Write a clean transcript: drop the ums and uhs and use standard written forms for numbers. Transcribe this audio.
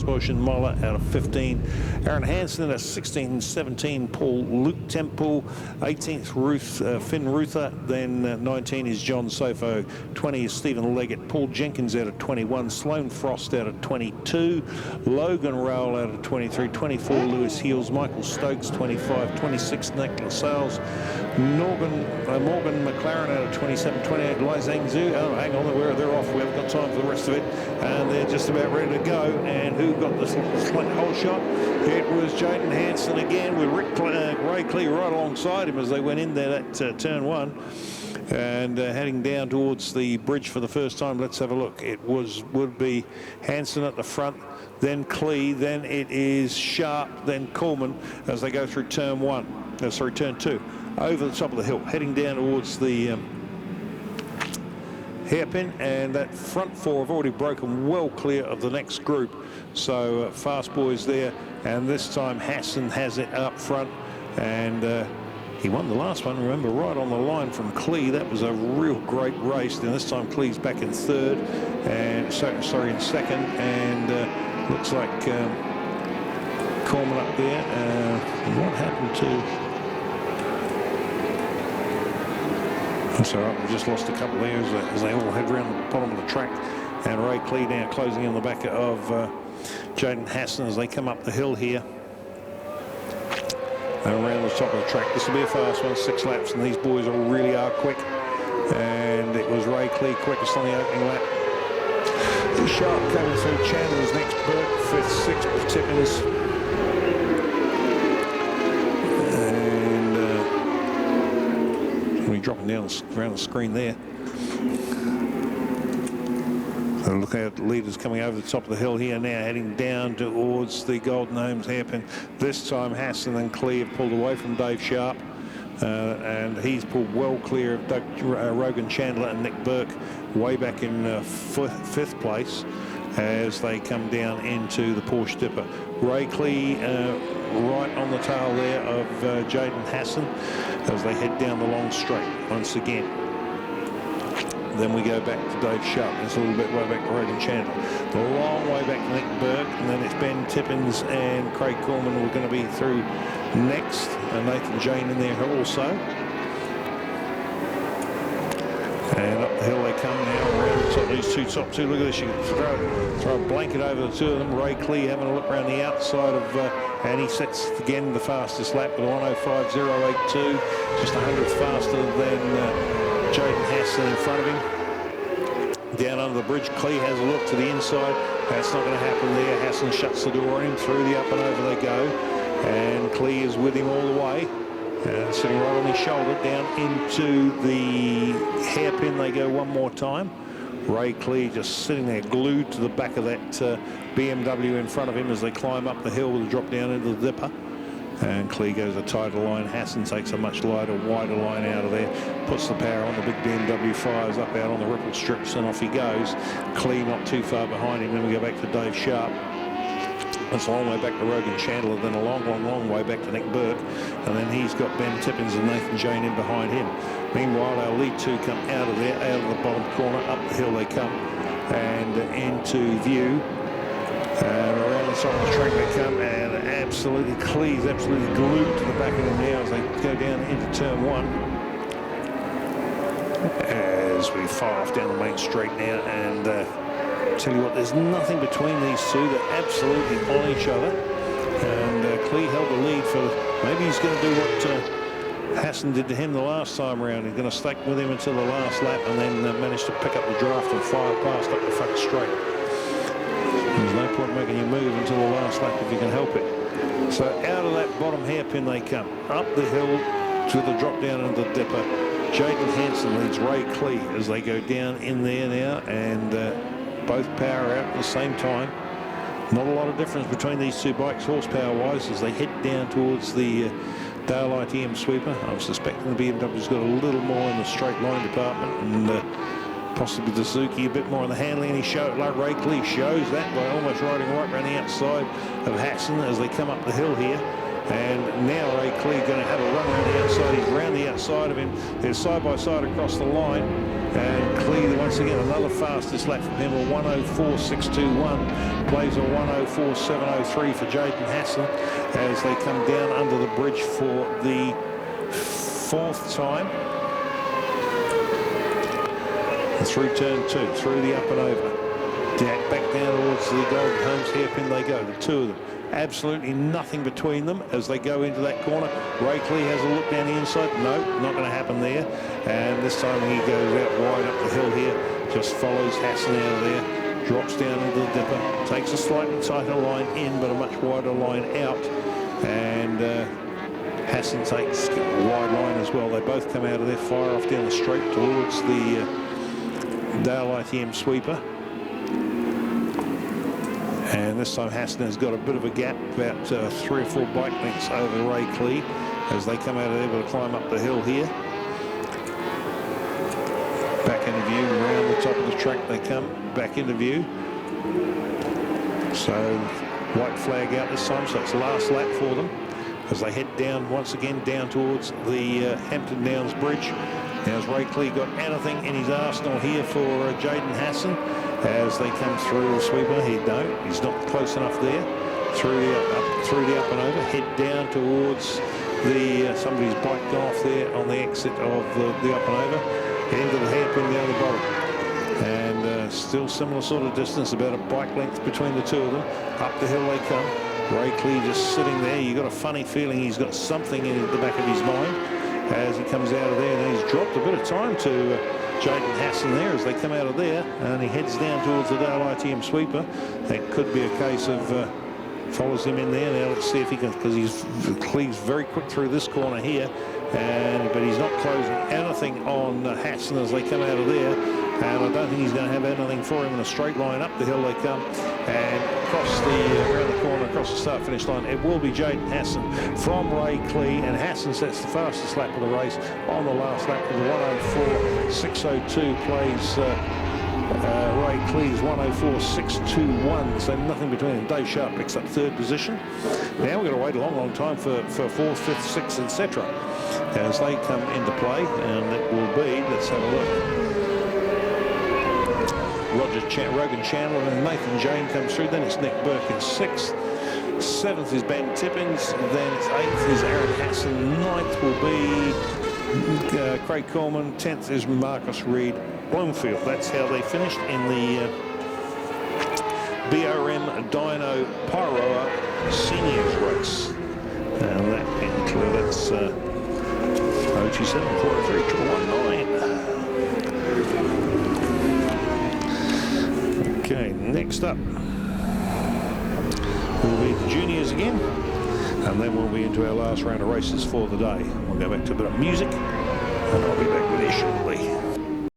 Osborne Moller out of 15. Aaron Hansen at 16, 17, Luke Temple, 18th Finn Ruther, then 19 is John Sofo, 20 is Stephen Leggett, Paul Jenkins out of 21, Sloane Frost out of 22, Logan Rowell out of 23, 24 Lewis Heels, Michael Stokes 25, 26 Nick Lascelles, Morgan McLaren out of 27, 28 Lai Zhang Zhu. Oh, hang on, they're off. We haven't got time for the rest of it, and they're just about ready to go. And who got the whole shot? It was Jaden Hansen again with Ray Clee right alongside him as they went in there at turn one. And heading down towards the bridge for the first time. Let's have a look. It would be Hansen at the front, then Clee, then it is Sharp, then Coleman as they go through turn two, over the top of the hill, heading down towards the hairpin, and that front four have already broken well clear of the next group. So fast boys there, and this time Hassan has it up front, and he won the last one, remember, right on the line from Clee. That was a real great race. Then this time Clee's back in third, and in second, and looks like Coleman up there. What happened to? That's all right, we just lost a couple there as they all head around the bottom of the track, and Ray Clee now closing in the back of Jaden Hassan as they come up the hill here. And around the top of the track. This will be a fast one, 6 laps, and these boys really are quick. And it was Ray Clee quickest on the opening lap. Sharp coming through, Chandler's next, Burke 5th, 6th, Tippins. And we're dropping down around the screen there. So look at the leaders coming over the top of the hill here now, heading down towards the Golden Homes hairpin. This time Hassan and Clee have pulled away from Dave Sharp, and he's pulled well clear of Rogan Chandler and Nick Burke way back in 5th place as they come down into the Porsche Dipper. Ray Clee right on the tail there of Jaden Hassan as they head down the long straight once again. Then we go back to Dave Sharp. It's a little bit way back to Rogan Chandler. The long way back to Nick Burke, and then it's Ben Tippins and Craig Coleman who are going to be through next, and Nathan Jane in there also. And up the hill they come now around the top, these top two. Look at this, you can throw a blanket over the two of them. Ray Clee having a look around the outside of, and he sets again the fastest lap with 1:05.082, just 100th faster than Jaden Hassan in front of him. Down under the bridge, Clee has a look to the inside. That's not going to happen there. Hassan shuts the door on him. Through the up and over they go. And Clee is with him all the way. Sitting right on his shoulder. Down into the hairpin they go one more time. Ray Clee just sitting there glued to the back of that BMW in front of him as they climb up the hill with a drop down into the dipper. And Clee goes a tighter line. Hassan takes a much lighter, wider line out of there, puts the power on the big BMW, fires up out on the ripple strips, and off he goes. Clee not too far behind him. Then we go back to Dave Sharp. That's a long way back to Rogan Chandler, then a long way back to Nick Burke, and then he's got Ben Tippins and Nathan Jane in behind him. Meanwhile, our lead two come out of there, out of the bottom corner, up the hill they come, and into view. And around the side of the track they come, and absolutely Clee's absolutely glued to the back of them now as they go down into turn one. As we fire off down the main straight now, and tell you what, there's nothing between these two. They're absolutely on each other. And Clee held the lead for, maybe he's going to do what Hassan did to him the last time around. He's going to stick with him until the last lap and then manage to pick up the draft and fire past up the front straight. There's no point making you move until the last lap if you can help it. So out of that bottom hairpin they come, up the hill to the drop down into the dipper. Jaden Hansen leads Ray Clee as they go down in there now, and both power out at the same time. Not a lot of difference between these two bikes horsepower-wise as they head down towards the Daylight EM sweeper. I'm suspecting the BMW's got a little more in the straight line department, and possibly the Suzuki a bit more on the handling, and he showed, like Ray Clee shows that by almost riding right around the outside of Hassan as they come up the hill here. And now Ray Clee going to have a run around the outside. He's around the outside of him. They're side by side across the line. And Clee, once again, another fastest lap from him, a 104.621. Plays a 104.703 for Jaden Hassan as they come down under the bridge for the 4th time. And through turn 2, through the up and over. Back down towards the Golden Homes hairpin they go, the two of them. Absolutely nothing between them as they go into that corner. Ray Clee has a look down the inside. No, not going to happen there. And this time he goes out wide up the hill here. Just follows Hassan out of there. Drops down into the dipper. Takes a slightly tighter line in, but a much wider line out. And Hassan takes a wide line as well. They both come out of there, fire off down the straight towards the Dale ITM sweeper. And this time Hassan has got a bit of a gap, about 3 or 4 bike lengths over Ray Clee as they come out of there to climb up the hill here. Back into view, around the top of the track they come, back into view. So white flag out this time, so it's last lap for them as they head down once again down towards the Hampton Downs Bridge. Now has Ray Clee got anything in his arsenal here for Jaden Hassan? As they come through the sweeper, he's not close enough there. Through the up and over, head down towards the somebody's bike gone off there on the exit of the up and over, into the hairpin down the bottom. And still similar sort of distance, about a bike length between the two of them. Up the hill they come. Ray Clee just sitting there. You got a funny feeling he's got something in the back of his mind as he comes out of there, and he's dropped a bit of time to Jaden Hassan there as they come out of there, and he heads down towards the Dale ITM sweeper. That could be a case of follows him in there. Now let's see if he can, because Clee's very quick through this corner here, but he's not closing anything on Hassan as they come out of there. And I don't think he's going to have anything for him in a straight line. Up the hill they come, and across around the corner, across the start-finish line, it will be Jaden Hassan from Ray Clee, and Hassan sets the fastest lap of the race on the last lap with a 104.602. Plays Ray Clee's 104.621, so nothing between them. Dave Sharp picks up 3rd position. Now we're going to wait a long time for 4th, 5th, 6th, etc. as they come into play, and it will be, let's have a look. Rogan Chandler and Nathan Jane comes through. Then it's Nick Burke in 6th. 7th is Ben Tippins. Then it's 8th is Aaron Hassan. 9th will be Craig Coleman. 10th is Marcus Reed Bloomfield. That's how they finished in the BRM Dyno Pyroa Seniors race. And that includes 027 43 119. Okay, next up will be the juniors again, and then we'll be into our last round of races for the day. We'll go back to a bit of music, and I'll be back with you shortly.